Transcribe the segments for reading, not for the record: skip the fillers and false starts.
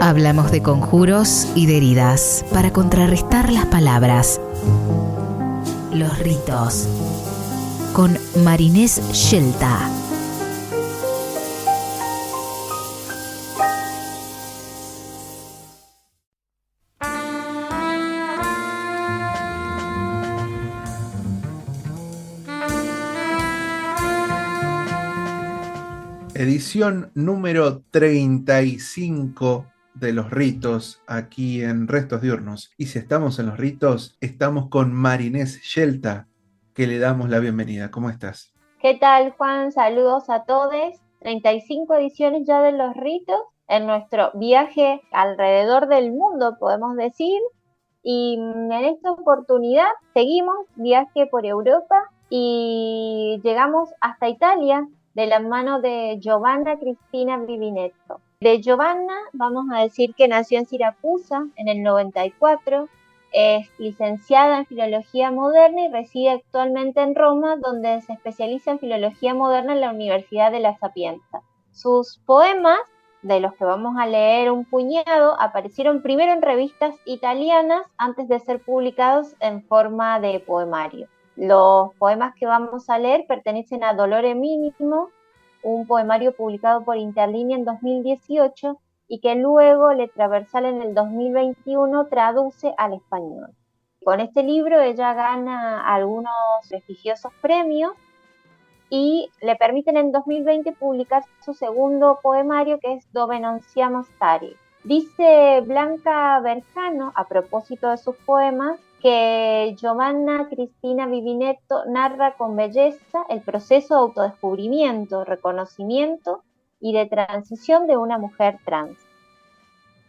Hablamos de conjuros y de heridas para contrarrestar las palabras. Los ritos. Con Marinés Scelta. Edición número 35 de los ritos aquí en Restos Diurnos. Y si estamos en los ritos, estamos con Marinés Scelta, que le damos la bienvenida. ¿Cómo estás? ¿Qué tal, Juan? Saludos a todos. 35 ediciones ya de los ritos en nuestro viaje alrededor del mundo, podemos decir. Y en esta oportunidad seguimos viaje por Europa y llegamos hasta Italia de la mano de Giovanna Cristina Vivinetto. De Giovanna vamos a decir que nació en Siracusa en el 94, es licenciada en Filología Moderna y reside actualmente en Roma, donde se especializa en Filología Moderna en la Universidad de La Sapienza. Sus poemas, de los que vamos a leer un puñado, aparecieron primero en revistas italianas antes de ser publicados en forma de poemario. Los poemas que vamos a leer pertenecen a Dolore Minimo, un poemario publicado por Interlinea en 2018 y que luego Letra Versal en el 2021 traduce al español. Con este libro ella gana algunos prestigiosos premios y le permiten en 2020 publicar su segundo poemario, que es Dove non siamo stari. Dice Blanca Berjano, a propósito de sus poemas, que Giovanna Cristina Vivinetto narra con belleza el proceso de autodescubrimiento, reconocimiento y de transición de una mujer trans.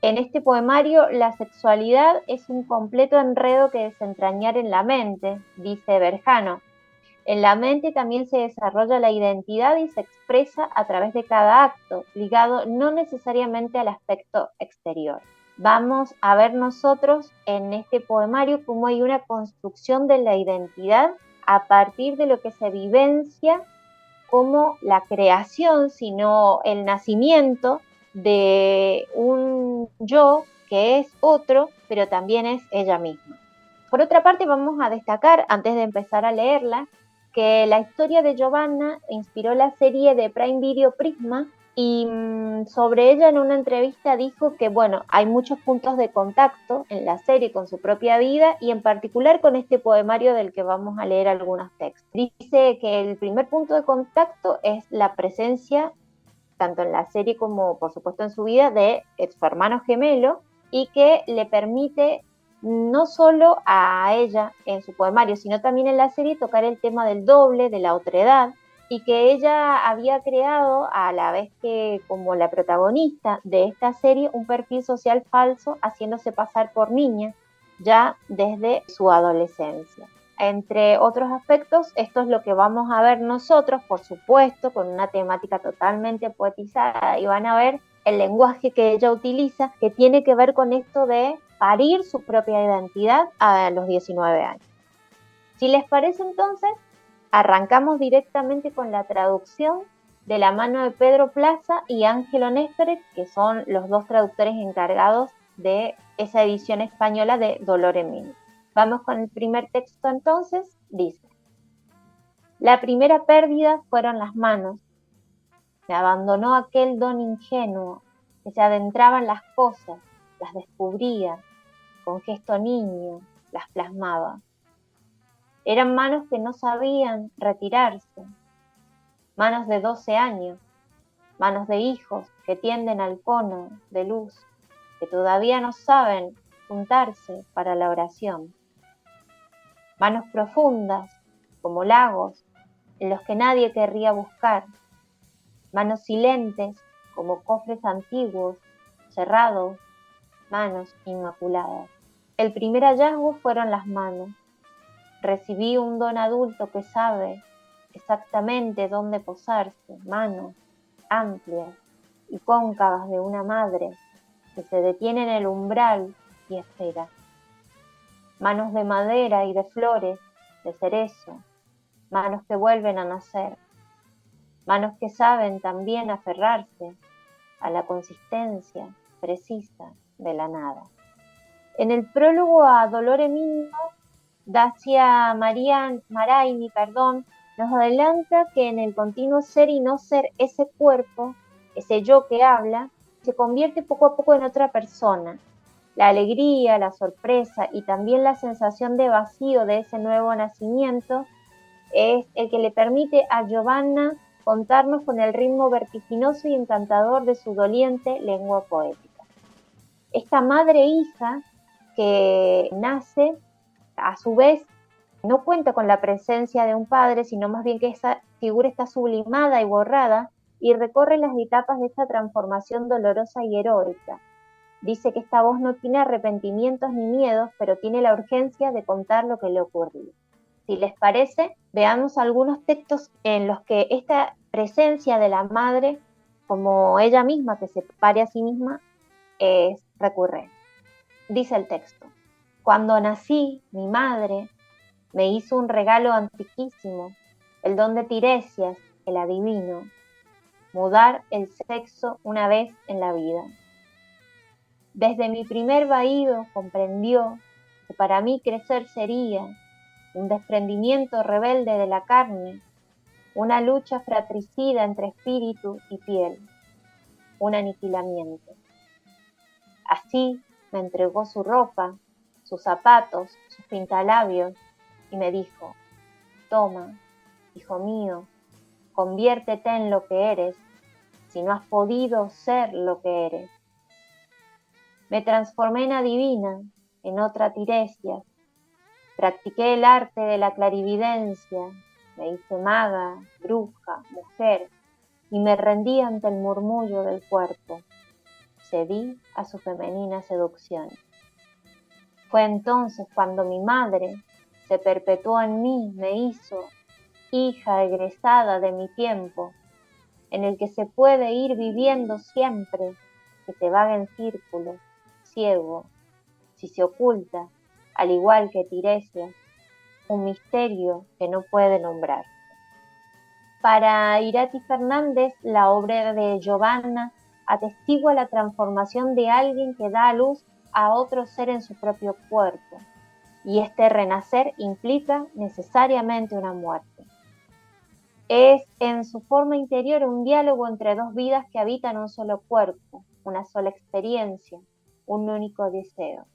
En este poemario, la sexualidad es un completo enredo que desentrañar en la mente, dice Berjano. En la mente también se desarrolla la identidad y se expresa a través de cada acto, ligado no necesariamente al aspecto exterior. Vamos a ver nosotros en este poemario cómo hay una construcción de la identidad a partir de lo que se vivencia como la creación, sino el nacimiento de un yo que es otro, pero también es ella misma. Por otra parte, vamos a destacar, antes de empezar a leerla, que la historia de Giovanna inspiró la serie de Prime Video Prisma y sobre ella en una entrevista dijo que, bueno, hay muchos puntos de contacto en la serie con su propia vida y en particular con este poemario del que vamos a leer algunos textos. Dice que el primer punto de contacto es la presencia, tanto en la serie como por supuesto en su vida, de su hermano gemelo y que le permite no solo a ella en su poemario, sino también en la serie tocar el tema del doble, de la otredad, y que ella había creado, a la vez que como la protagonista de esta serie, un perfil social falso haciéndose pasar por niña ya desde su adolescencia. Entre otros aspectos, esto es lo que vamos a ver nosotros, por supuesto, con una temática totalmente poetizada, y van a ver el lenguaje que ella utiliza, que tiene que ver con esto de parir su propia identidad a los 19 años. Si les parece, entonces, arrancamos directamente con la traducción de la mano de Pedro Plaza y Ángelo Néstor, que son los dos traductores encargados de esa edición española de Dolore Minimo. Vamos con el primer texto entonces, dice: La primera pérdida fueron las manos. Me abandonó aquel don ingenuo que se adentraba en las cosas, las descubría, con gesto niño, las plasmaba. Eran manos que no sabían retirarse, manos de 12 años, manos de hijos que tienden al cono de luz, que todavía no saben juntarse para la oración. Manos profundas, como lagos, en los que nadie querría buscar. Manos silentes, como cofres antiguos, cerrados, manos inmaculadas. El primer hallazgo fueron las manos. Recibí un don adulto que sabe exactamente dónde posarse, manos amplias y cóncavas de una madre que se detiene en el umbral y espera. Manos de madera y de flores, de cerezo, manos que vuelven a nacer, manos que saben también aferrarse, a la consistencia precisa de la nada. En el prólogo a Dolore Mínimo, Dacia Maraini, nos adelanta que en el continuo ser y no ser, ese cuerpo, ese yo que habla, se convierte poco a poco en otra persona. La alegría, la sorpresa y también la sensación de vacío de ese nuevo nacimiento es el que le permite a Giovanna contarnos con el ritmo vertiginoso y encantador de su doliente lengua poética. Esta madre-hija que nace, a su vez, no cuenta con la presencia de un padre, sino más bien que esa figura está sublimada y borrada y recorre las etapas de esta transformación dolorosa y heroica. Dice que esta voz no tiene arrepentimientos ni miedos, pero tiene la urgencia de contar lo que le ocurrió. Si les parece, veamos algunos textos en los que esta presencia de la madre, como ella misma, que se pare a sí misma, es recurrente. Dice el texto: cuando nací, mi madre me hizo un regalo antiquísimo, el don de Tiresias, el adivino, mudar el sexo una vez en la vida. Desde mi primer vaído comprendió que para mí crecer sería un desprendimiento rebelde de la carne, una lucha fratricida entre espíritu y piel, un aniquilamiento. Así me entregó su ropa, sus zapatos, sus pintalabios y me dijo: toma, hijo mío, conviértete en lo que eres, si no has podido ser lo que eres. Me transformé en adivina, en otra Tiresias. Practiqué el arte de la clarividencia, me hice maga, bruja, mujer, y me rendí ante el murmullo del cuerpo. Cedí a su femenina seducción. Fue entonces cuando mi madre se perpetuó en mí, me hizo hija egresada de mi tiempo, en el que se puede ir viviendo siempre, que se vaga en círculo, ciego, si se oculta, al igual que Tiresias, un misterio que no puede nombrar. Para Irati Fernández, la obra de Giovanna atestigua la transformación de alguien que da a luz a otro ser en su propio cuerpo, y este renacer implica necesariamente una muerte. Es en su forma interior un diálogo entre dos vidas que habitan un solo cuerpo, una sola experiencia, un único deseo.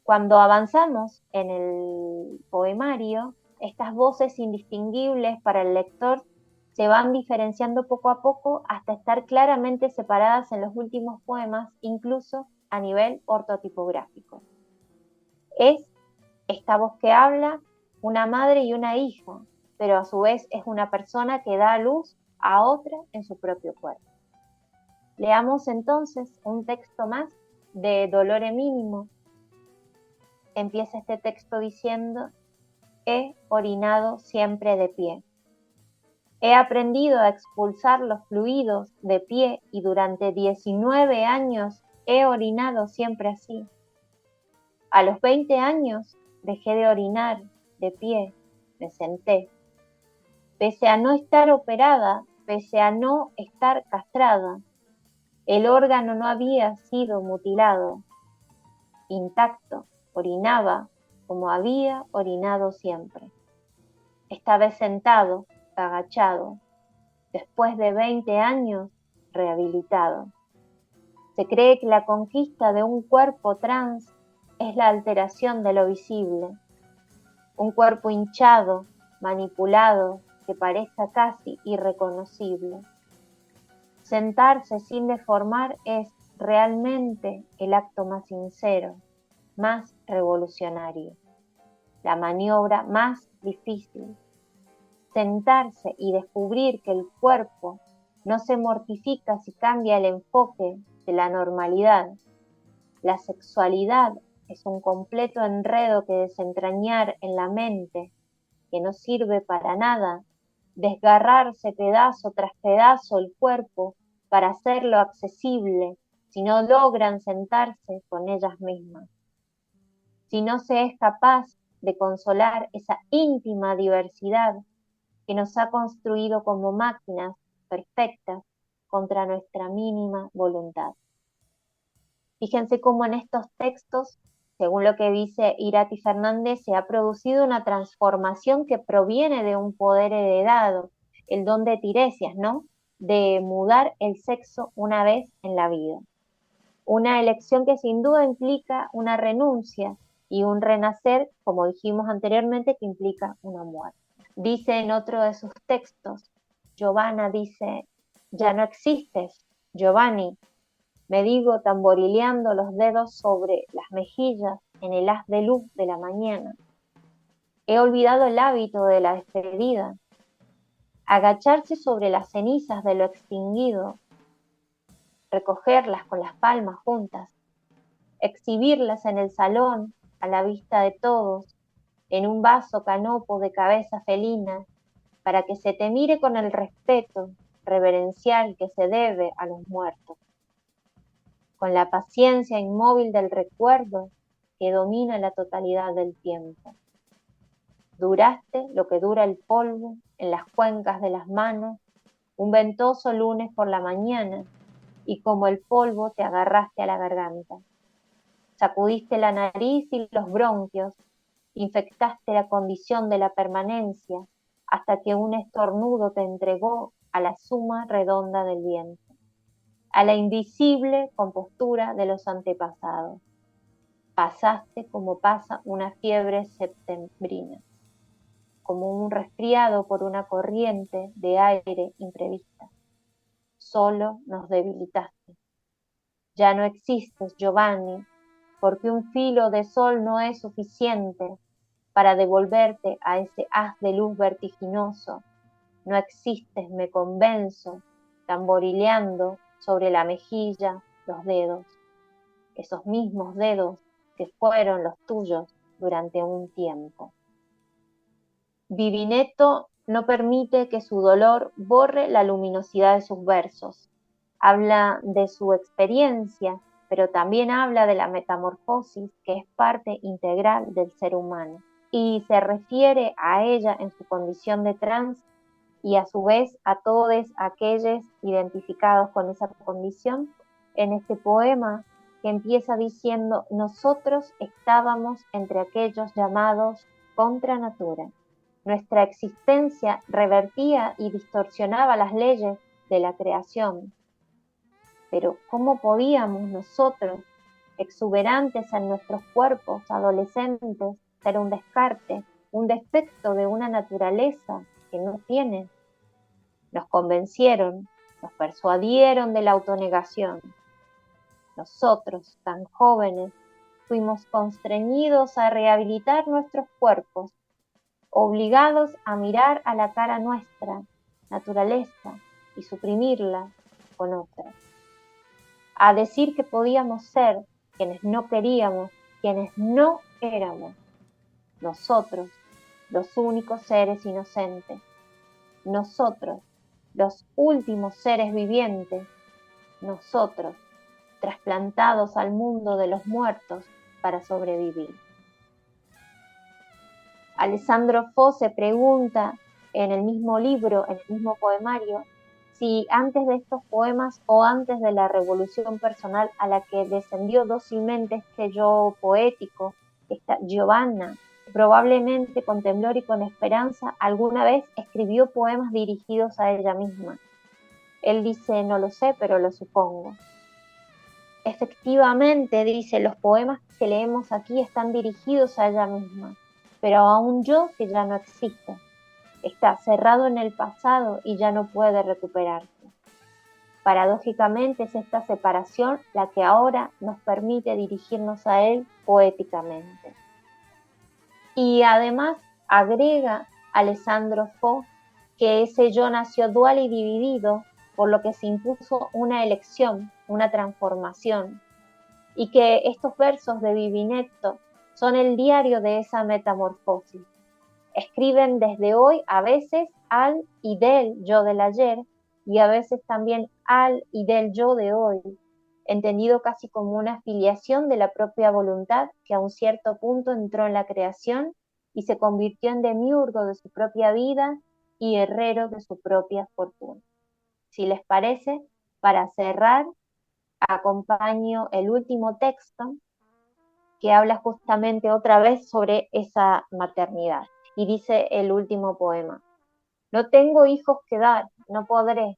Cuando avanzamos en el poemario, estas voces indistinguibles para el lector se van diferenciando poco a poco hasta estar claramente separadas en los últimos poemas, incluso a nivel ortotipográfico. Es esta voz que habla una madre y una hija, pero a su vez es una persona que da a luz a otra en su propio cuerpo. Leamos entonces un texto más de Dolore Mínimo. Empieza este texto diciendo: he orinado siempre de pie. He aprendido a expulsar los fluidos de pie y durante 19 años he orinado siempre así. A los 20 años dejé de orinar de pie, me senté. Pese a no estar operada, pese a no estar castrada, el órgano no había sido mutilado. Intacto, orinaba como había orinado siempre. Esta vez sentado, agachado, después de 20 años, rehabilitado. Se cree que la conquista de un cuerpo trans es la alteración de lo visible. Un cuerpo hinchado, manipulado, que parezca casi irreconocible. Sentarse sin deformar es realmente el acto más sincero, más revolucionario, la maniobra más difícil. Sentarse y descubrir que el cuerpo no se mortifica si cambia el enfoque de la normalidad. La sexualidad es un completo enredo que desentrañar en la mente, que no sirve para nada, desgarrarse pedazo tras pedazo el cuerpo para hacerlo accesible, si no logran sentarse con ellas mismas. Si no se es capaz de consolar esa íntima diversidad que nos ha construido como máquinas perfectas, contra nuestra mínima voluntad. Fíjense cómo en estos textos, según lo que dice Irati Fernández, se ha producido una transformación que proviene de un poder heredado, el don de Tiresias, ¿no? De mudar el sexo una vez en la vida. Una elección que sin duda implica una renuncia y un renacer, como dijimos anteriormente, que implica una muerte. Dice en otro de sus textos, Giovanna dice, ya no existes, Giovanni, me digo tamborileando los dedos sobre las mejillas en el haz de luz de la mañana. He olvidado el hábito de la despedida, agacharse sobre las cenizas de lo extinguido, recogerlas con las palmas juntas, exhibirlas en el salón a la vista de todos, en un vaso canopo de cabeza felina, para que se te mire con el respeto reverencial que se debe a los muertos, con la paciencia inmóvil del recuerdo que domina la totalidad del tiempo. Duraste lo que dura el polvo en las cuencas de las manos, un ventoso lunes por la mañana, y como el polvo te agarraste a la garganta. Sacudiste la nariz y los bronquios, infectaste la condición de la permanencia, hasta que un estornudo te entregó a la suma redonda del viento, a la invisible compostura de los antepasados. Pasaste como pasa una fiebre septembrina, como un resfriado por una corriente de aire imprevista. Solo nos debilitaste. Ya no existes, Giovanni, porque un filo de sol no es suficiente para devolverte a ese haz de luz vertiginoso. No existes, me convenzo, tamborileando sobre la mejilla los dedos, esos mismos dedos que fueron los tuyos durante un tiempo. Vivinetto no permite que su dolor borre la luminosidad de sus versos. Habla de su experiencia, pero también habla de la metamorfosis que es parte integral del ser humano, y se refiere a ella en su condición de trans y a su vez a todos aquellos identificados con esa condición en este poema que empieza diciendo: nosotros estábamos entre aquellos llamados contra natura. Nuestra existencia revertía y distorsionaba las leyes de la creación. Pero ¿cómo podíamos nosotros, exuberantes en nuestros cuerpos adolescentes, ser un descarte, un defecto de una naturaleza que no tiene? Nos convencieron, nos persuadieron de la autonegación. Nosotros, tan jóvenes, fuimos constreñidos a rehabilitar nuestros cuerpos, obligados a mirar a la cara nuestra, naturaleza, y suprimirla con otra. A decir que podíamos ser quienes no queríamos, quienes no éramos. Nosotros, los únicos seres inocentes. Nosotros, los últimos seres vivientes. Nosotros, trasplantados al mundo de los muertos para sobrevivir. Alessandro Fo se pregunta en el mismo libro, en el mismo poemario, si antes de estos poemas o antes de la revolución personal a la que descendió dócilmente este yo poético, esta Giovanna, probablemente con temblor y con esperanza, alguna vez escribió poemas dirigidos a ella misma. Él dice, no lo sé, pero lo supongo. Efectivamente, dice, los poemas que leemos aquí están dirigidos a ella misma, pero a un yo que ya no existe. Está cerrado en el pasado y ya no puede recuperarse. Paradójicamente es esta separación la que ahora nos permite dirigirnos a él poéticamente. Y además agrega Alessandro Fo que ese yo nació dual y dividido, por lo que se impuso una elección, una transformación, y que estos versos de Vivinetto son el diario de esa metamorfosis. Escriben desde hoy a veces al y del yo del ayer y a veces también al y del yo de hoy, entendido casi como una filiación de la propia voluntad que a un cierto punto entró en la creación y se convirtió en demiurgo de su propia vida y herrero de su propia fortuna. Si les parece, para cerrar, acompaño el último texto que habla justamente otra vez sobre esa maternidad. Y dice el último poema: no tengo hijos que dar, no podré.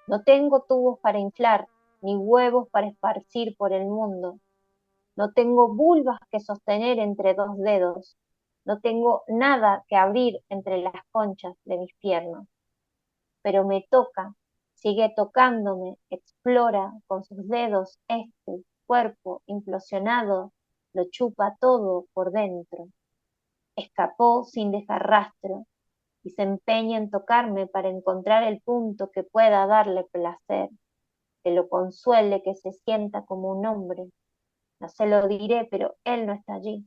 No tengo tubos para inflar, ni huevos para esparcir por el mundo. No tengo vulvas que sostener entre dos dedos. No tengo nada que abrir entre las conchas de mis piernas. Pero me toca, sigue tocándome, explora con sus dedos este cuerpo implosionado, lo chupa todo por dentro. Escapó sin dejar rastro y se empeña en tocarme para encontrar el punto que pueda darle placer, que lo consuele, que se sienta como un hombre. No se lo diré, pero él no está allí.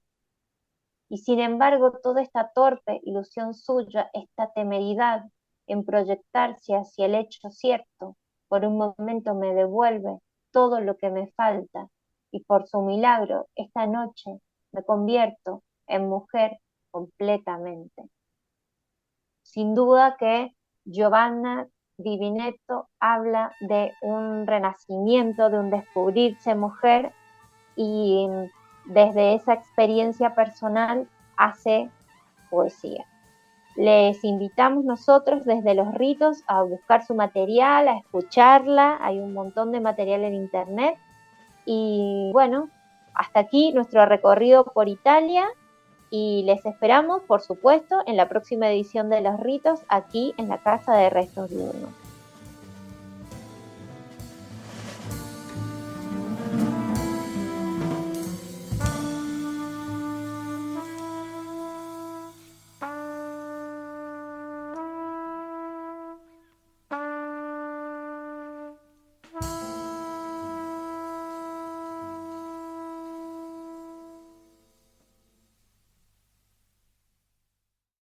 Y sin embargo, toda esta torpe ilusión suya, esta temeridad en proyectarse hacia el hecho cierto, por un momento me devuelve todo lo que me falta, y por su milagro, esta noche me convierto en mujer completamente. Sin duda que Giovanna Di Vinetto habla de un renacimiento, de un descubrirse mujer, y desde esa experiencia personal hace poesía. Les invitamos nosotros desde Los Ritos a buscar su material, a escucharla. Hay un montón de material en internet. Y bueno, hasta aquí nuestro recorrido por Italia, y les esperamos, por supuesto, en la próxima edición de Los Ritos, aquí en la Casa de Restos Diurnos.